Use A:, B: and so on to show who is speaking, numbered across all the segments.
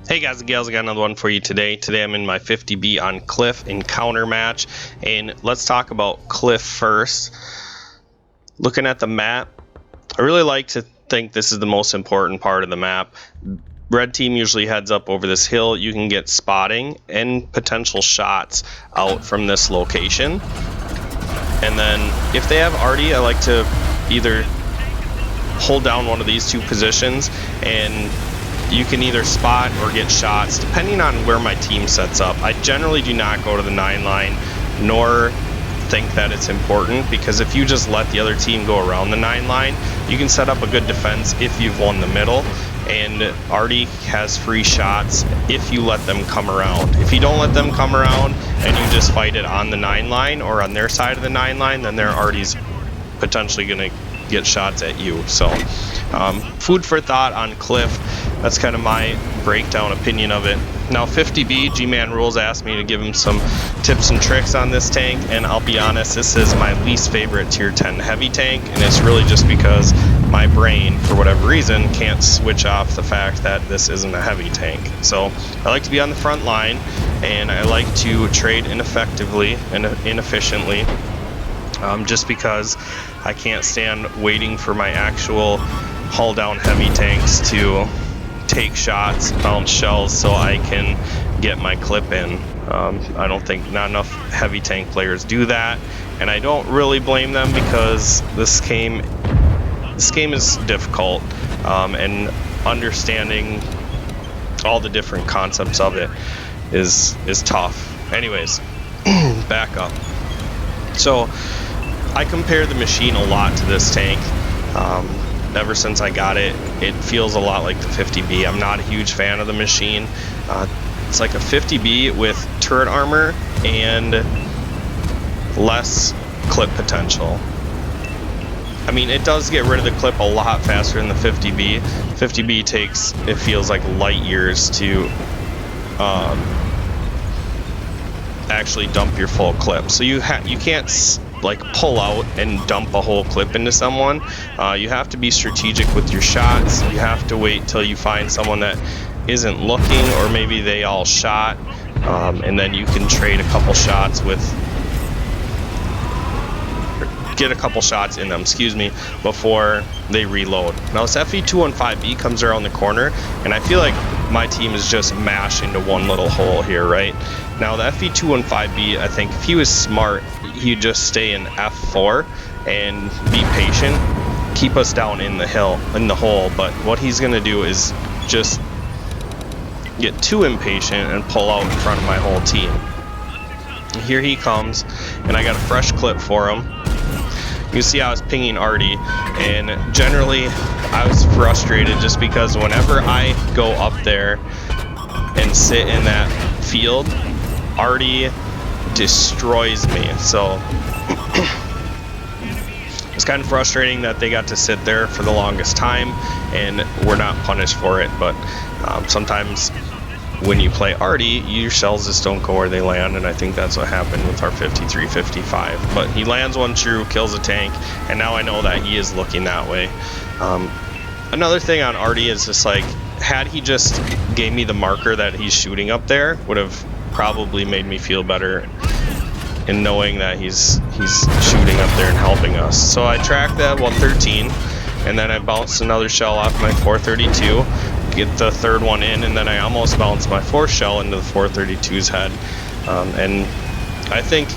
A: Hey guys and gals, I got another one for you today. Today I'm in my 50B on Cliff encounter match, and let's talk about Cliff first. Looking at the map, I really like to think this is the most important part of the map. Red team usually heads up over this hill. You can get spotting and potential shots out from this location. And then if they have arty, I like to either hold down one of these two positions, and you can either spot or get shots depending on where my team sets up. I generally do not go to the 9 line, nor think that it's important, because if you just let the other team go around the 9 line, you can set up a good defense if you've won the middle, and arty has free shots if you let them come around. If you don't let them come around and you just fight it on the 9 line or on their side of the 9 line, then their arty's potentially going to get shots at you. So food for thought on Cliff. That's kind of my breakdown opinion of it. Now 50B, G-Man Rules asked me to give him some tips and tricks on this tank, and I'll be honest, this is my least favorite tier 10 heavy tank, and it's really just because my brain, for whatever reason, can't switch off the fact that this isn't a heavy tank. So I like to be on the front line, and I like to trade ineffectively and inefficiently, just because I can't stand waiting for my actual hull down heavy tanks to take shots, bounce shells, so I can get my clip in. I don't think not enough heavy tank players do that, and I don't really blame them, because this game is difficult, and understanding all the different concepts of it is tough. Anyways, back up. So I compare the machine a lot to this tank. Ever since I got it, it feels a lot like the 50B. I'm not a huge fan of the machine. It's like a 50B with turret armor and less clip potential. I mean, it does get rid of the clip a lot faster than the 50B. 50B takes, it feels like, light years to actually dump your full clip. So you can't like pull out and dump a whole clip into someone. You have to be strategic with your shots. You have to wait till you find someone that isn't looking, or maybe they all shot, and then you can trade a couple shots with, get a couple shots in them, before they reload. Now this FE215B comes around the corner, and I feel like my team is just mashed into one little hole here, right? Now the FE215B, I think if he was smart, he'd just stay in F4 and be patient, keep us down in the hole. But what he's gonna do is just get too impatient and pull out in front of my whole team. Here he comes, and I got a fresh clip for him. You see I was pinging arty, and generally I was frustrated just because whenever I go up there and sit in that field, arty destroys me. So it's kind of frustrating that they got to sit there for the longest time and we're not punished for it. But sometimes when you play arty, your shells just don't go where they land, and I think that's what happened with our 53-55. But he lands one true, kills a tank, and now I know that he is looking that way. Another thing on arty is just like, had he just gave me the marker that he's shooting up there, would have probably made me feel better in knowing that he's shooting up there and helping us. So I tracked that 113, and then I bounced another shell off my 432, get the third one in, and then I almost bounced my fourth shell into the 432's head. And I think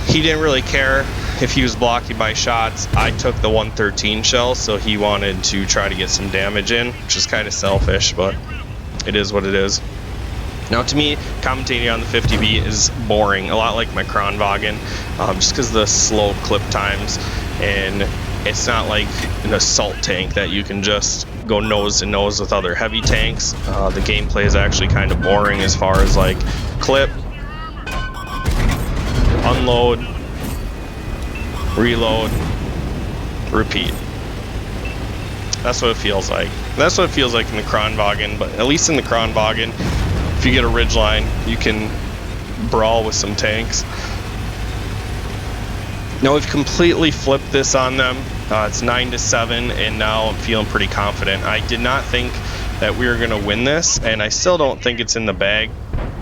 A: he didn't really care if he was blocking my shots. I took the 113 shell, so he wanted to try to get some damage in, which is kind of selfish, but it is what it is. Now to me, commentating on the 50B is boring, a lot like my Kronwagen, just because of the slow clip times, and it's not like an assault tank that you can just go nose to nose with other heavy tanks. The gameplay is actually kind of boring as far as like clip, unload, reload, repeat. That's what it feels like. That's what it feels like in the Kronwagen, but at least in the Kronwagen, if you get a ridgeline, you can brawl with some tanks. Now we've completely flipped this on them. It's 9-7, and now I'm feeling pretty confident. I did not think that we were going to win this, and I still don't think it's in the bag.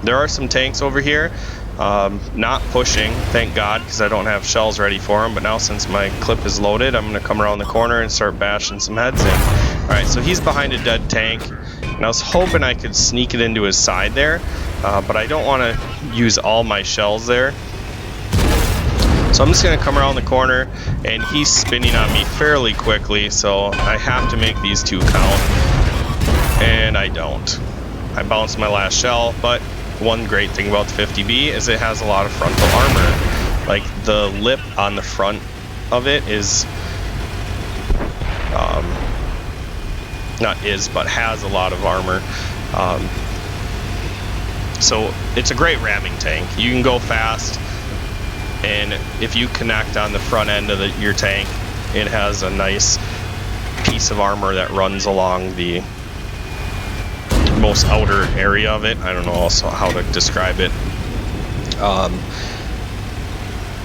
A: There are some tanks over here, not pushing, thank God, because I don't have shells ready for them. But now since my clip is loaded, I'm going to come around the corner and start bashing some heads in. Alright, so he's behind a dead tank, and I was hoping I could sneak it into his side there, but I don't want to use all my shells there. So I'm just going to come around the corner, and he's spinning on me fairly quickly, so I have to make these two count, and I don't. I bounced my last shell, but one great thing about the 50B is it has a lot of frontal armor. Like, the lip on the front of it is, but has a lot of armor. So it's a great ramming tank. You can go fast, and if you connect on the front end of your tank, it has a nice piece of armor that runs along the most outer area of it. I don't know also how to describe it,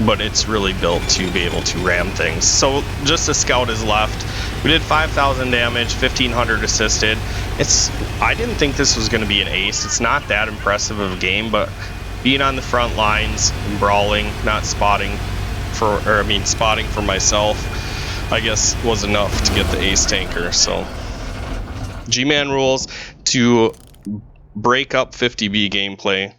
A: but it's really built to be able to ram things. So just a scout is left. We did 5,000 damage, 1,500 assisted. I didn't think this was going to be an ace. It's not that impressive of a game, but being on the front lines and brawling, not spotting spotting for myself, I guess was enough to get the ace tanker. So G-Man rules to break up 50B gameplay.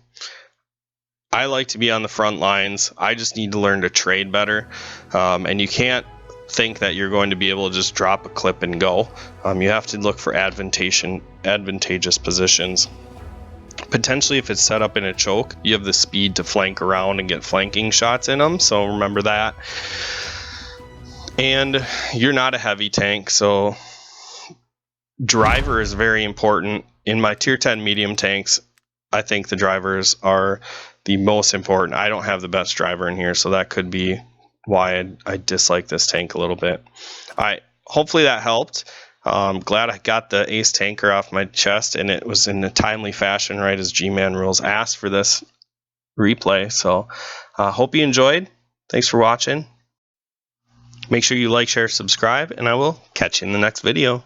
A: I like to be on the front lines. I just need to learn to trade better, and you can't think that you're going to be able to just drop a clip and go. You have to look for advantageous positions. Potentially, if it's set up in a choke, you have the speed to flank around and get flanking shots in them, so remember that. And you're not a heavy tank, so driver is very important. In my tier 10 medium tanks, I think the drivers are the most important. I don't have the best driver in here, so that could be why I dislike this tank a little bit. Alright, hopefully that helped. Glad I got the ace tanker off my chest, and it was in a timely fashion, right as G-Man rules asked for this replay. So hope you enjoyed. Thanks for watching. Make sure you like, share, subscribe, and I will catch you in the next video.